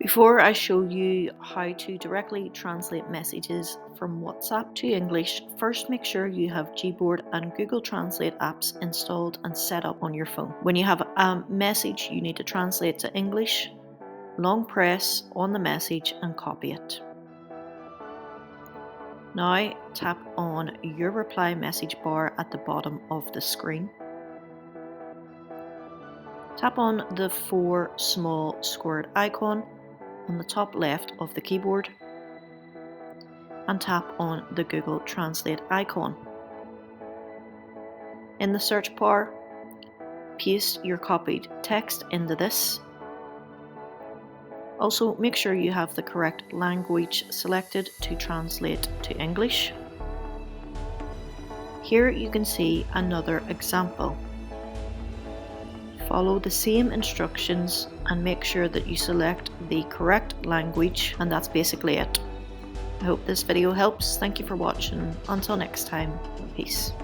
Before I show you how to directly translate messages from WhatsApp to English, first make sure you have Gboard and Google Translate apps installed and set up on your phone. When you have a message you need to translate to English, long press on the message and copy it. Now tap on your reply message bar at the bottom of the screen. Tap on the 4 small squared icon on the top left of the keyboard and tap on the Google Translate icon. In the search bar, paste your copied text into this. Also, make sure you have the correct language selected to translate to English. Here you can see another example. Follow the same instructions and make sure that you select the correct language, and that's basically it. I hope this video helps. Thank you for watching. Until next time, peace.